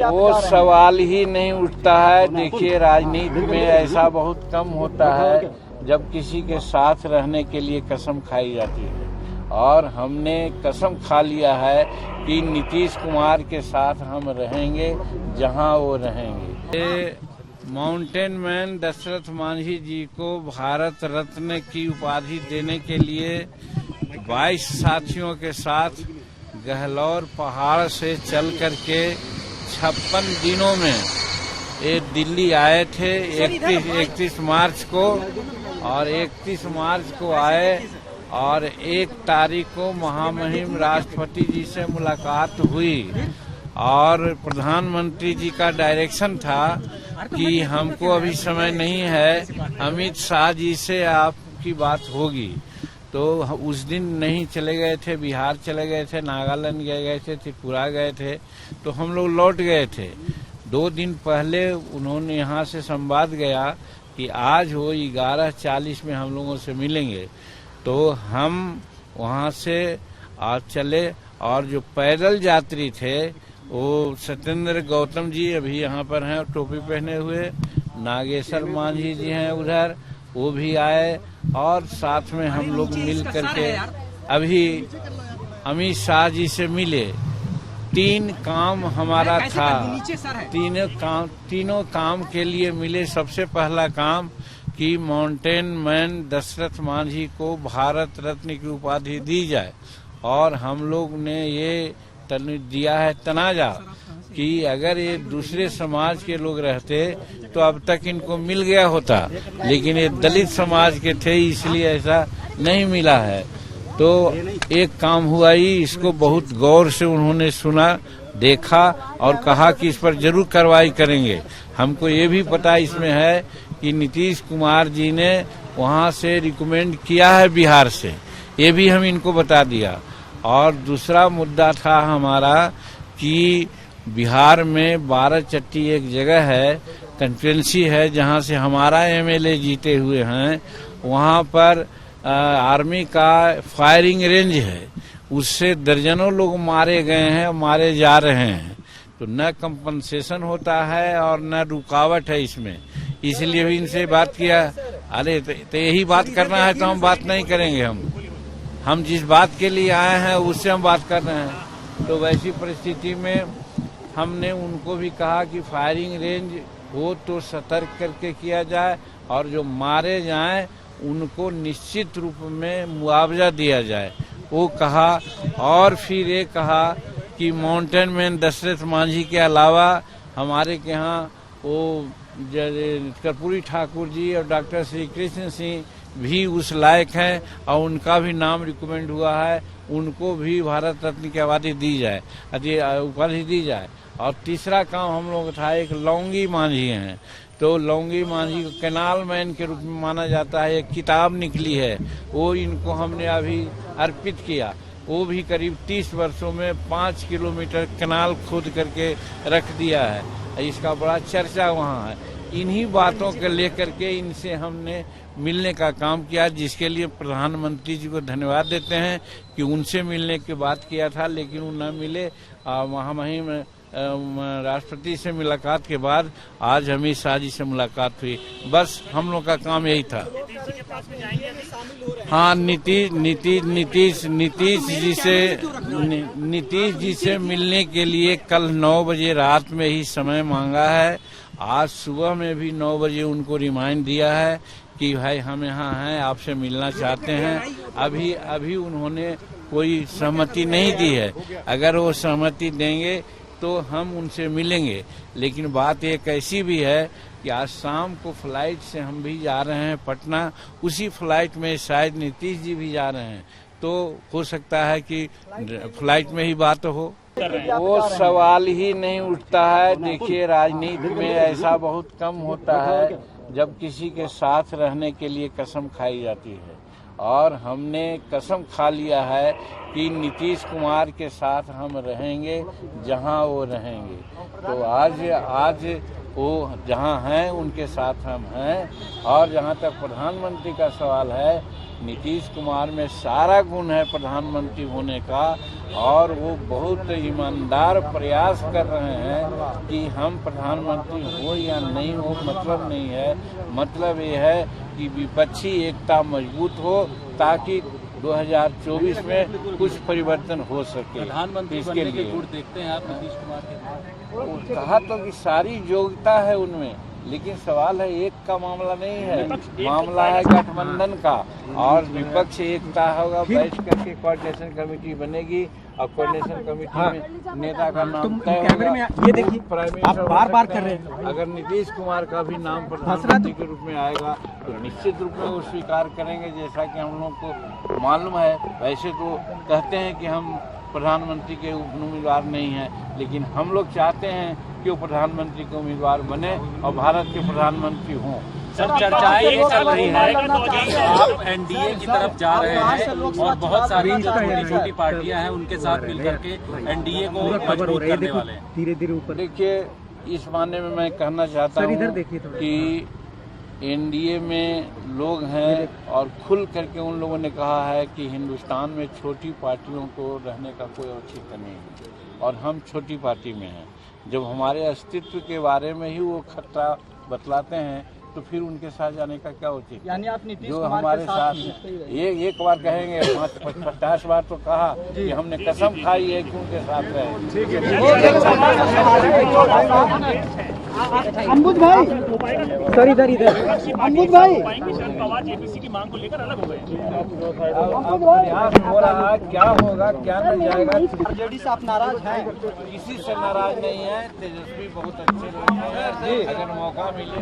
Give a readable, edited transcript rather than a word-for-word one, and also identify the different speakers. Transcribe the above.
Speaker 1: वो सवाल ही नहीं उठता है। देखिए, राजनीति में ऐसा बहुत कम होता है जब किसी के साथ रहने के लिए कसम खाई जाती है, और हमने कसम खा लिया है कि नीतीश कुमार के साथ हम रहेंगे जहां वो रहेंगे। ये माउंटेन मैन दशरथ मांझी जी को भारत रत्न की उपाधि देने के लिए 22 साथियों के साथ गहलौर पहाड़ से चल करके 56 दिनों में ये दिल्ली आए थे। 31 मार्च को, और 31 मार्च को आए और 1 तारीख को महामहिम राष्ट्रपति जी से मुलाकात हुई, और प्रधानमंत्री जी का डायरेक्शन था कि हमको अभी समय नहीं है, अमित शाह जी से आपकी बात होगी। तो उस दिन नहीं चले गए थे, बिहार चले गए थे, नागालैंड गए थे, त्रिपुरा गए थे, तो हम लोग लौट गए थे। 2 दिन पहले उन्होंने यहाँ से संवाद गया कि आज वो 11:40 में हम लोगों से मिलेंगे। तो हम वहाँ से आज चले, और जो पैदल यात्री थे वो सत्येंद्र गौतम जी अभी यहाँ पर हैं टोपी पहने हुए, नागेश्वर मांझी जी हैं उधर, वो भी आए, और साथ में हम लोग मिल करके अभी अमित शाह जी से मिले। 3 काम हमारा था, तीनों काम के लिए मिले। सबसे पहला काम कि माउंटेन मैन दशरथ मांझी को भारत रत्न की उपाधि दी जाए, और हम लोग ने ये दिया है तनाजा कि अगर ये दूसरे समाज के लोग रहते तो अब तक इनको मिल गया होता, लेकिन ये दलित समाज के थे इसलिए ऐसा नहीं मिला है। तो एक काम हुआ ही, इसको बहुत गौर से उन्होंने सुना, देखा और कहा कि इस पर जरूर कार्रवाई करेंगे। हमको ये भी पता इसमें है कि नीतीश कुमार जी ने वहाँ से रिकमेंड किया है बिहार से, ये भी हम इनको बता दिया। और दूसरा मुद्दा था हमारा कि बिहार में 12 चट्टी एक जगह है, कंस्टिट्यूएंसी है जहाँ से हमारा एमएलए जीते हुए हैं, वहाँ पर आर्मी का फायरिंग रेंज है, उससे दर्जनों लोग मारे गए हैं, मारे जा रहे हैं। तो न कंपनसेशन होता है और न रुकावट है इसमें, इसलिए भी इनसे बात किया। अरे तो यही बात करना है तो हम बात नहीं करेंगे, हम जिस बात के लिए आए हैं उससे हम बात कर रहे हैं। तो वैसी परिस्थिति में हमने उनको भी कहा कि फायरिंग रेंज हो तो सतर्क करके किया जाए, और जो मारे जाएं उनको निश्चित रूप में मुआवजा दिया जाए, वो कहा। और फिर ये कहा कि माउंटेन मैन दशरथ मांझी के अलावा हमारे के यहाँ वो कर्पूरी ठाकुर जी और डॉक्टर श्री कृष्ण सिंह भी उस लायक हैं, और उनका भी नाम रिकमेंड हुआ है, उनको भी भारत रत्न की उपाधि दी जाए। और तीसरा काम हम लोग था, एक लौंगी मांझी हैं, तो लौंगी मांझी को कैनाल मैन के रूप में माना जाता है, एक किताब निकली है, वो इनको हमने अभी अर्पित किया। वो भी करीब 30 वर्षों में 5 किलोमीटर कैनाल खोद करके रख दिया है, इसका बड़ा चर्चा वहाँ है। इन्हीं बातों को लेकर के इनसे हमने मिलने का काम किया, जिसके लिए प्रधानमंत्री जी को धन्यवाद देते हैं कि उनसे मिलने की बात किया था, लेकिन वो न मिले। महामहिम राष्ट्रपति से मुलाकात के बाद आज अमित शाह जी से मुलाकात हुई, बस हम लोग का काम यही था। हाँ, नीतीश जी से मिलने के लिए कल 9 बजे रात में ही समय मांगा है। आज सुबह में भी 9 बजे उनको रिमाइंड दिया है कि भाई हम यहाँ हैं, आपसे मिलना चाहते हैं। अभी उन्होंने कोई सहमति नहीं दी है, अगर वो सहमति देंगे तो हम उनसे मिलेंगे। लेकिन बात एक ऐसी भी है कि आज शाम को फ्लाइट से हम भी जा रहे हैं पटना, उसी फ्लाइट में शायद नीतीश जी भी जा रहे हैं, तो हो सकता है कि फ्लाइट में ही बात हो। वो सवाल ही नहीं उठता है। देखिए, राजनीति में ऐसा बहुत कम होता है जब किसी के साथ रहने के लिए कसम खाई जाती है, और हमने कसम खा लिया है कि नीतीश कुमार के साथ हम रहेंगे जहां वो रहेंगे। तो आज वो जहां हैं उनके साथ हम हैं। और जहां तक प्रधानमंत्री का सवाल है नीतीश कुमार में सारा गुण है प्रधानमंत्री होने का, और वो बहुत ईमानदार प्रयास कर रहे हैं कि हम प्रधानमंत्री हो या नहीं हो मतलब नहीं है। मतलब ये है कि विपक्षी एकता मजबूत हो ताकि 2024 में कुछ परिवर्तन हो सके।
Speaker 2: प्रधानमंत्री बनने के गुण देखते हैं आप नीतीश कुमार के?
Speaker 1: कहा तो कि सारी योग्यता है उनमें, लेकिन सवाल है एक का मामला नहीं है, मामला है गठबंधन का। और विपक्ष एकता होगा, बैठ करके कोऑर्डिनेशन कमेटी बनेगी और कोऑर्डिनेशन कमेटी में नेता का नाम तय होगा।
Speaker 3: ये देखिए
Speaker 1: प्राइम
Speaker 3: आप
Speaker 1: मिनिस्टर
Speaker 3: बार कर रहे हैं।
Speaker 1: अगर नीतीश कुमार का भी नाम प्रधानमंत्री के रूप में आएगा तो निश्चित रूप में वो स्वीकार करेंगे। जैसा कि हम लोग को मालूम है, वैसे तो कहते हैं कि हम प्रधानमंत्री के उम्मीदवार नहीं हैं, लेकिन हम लोग चाहते हैं कि वो प्रधानमंत्री के उम्मीदवार बने और भारत के प्रधानमंत्री हों।
Speaker 2: सर, चर्चाएं ये चल रही है कि आप एनडीए की तरफ जा रहे हैं और बहुत सारी जो छोटी छोटी पार्टियां हैं उनके साथ मिलकर के एनडीए को मजबूत करने वाले हैं।
Speaker 3: धीरे धीरे ऊपर
Speaker 1: देखिए, इस माने में मैं कहना चाहता हूँ कि एनडीए में लोग हैं और खुल करके उन लोगों ने कहा है कि हिंदुस्तान में छोटी पार्टियों को रहने का कोई औचित्य नहीं है और हम छोटी पार्टी में हैं। जब हमारे अस्तित्व के बारे में ही वो खतरा बतलाते हैं तो फिर उनके साथ जाने का क्या उचित?
Speaker 3: यानी आप नीतीश
Speaker 1: जो
Speaker 3: कुमार
Speaker 1: हमारे
Speaker 3: के
Speaker 1: साथ ये एक बार कहेंगे, 50 बार तो कहा कि हमने कसम खाई है कि उनके साथ रहे।
Speaker 3: अम्बुज भाई सर, इधर अम्बुज भाई
Speaker 4: जेपीसी की मांग को लेकर अलग हो गए।
Speaker 1: प्रयास हो रहा है, क्या होगा क्या नहीं जाएगा।
Speaker 3: जेडी से आप नाराज हैं?
Speaker 1: किसी से नाराज नहीं है। तेजस्वी बहुत अच्छे लोग हैं, अगर मौका मिले।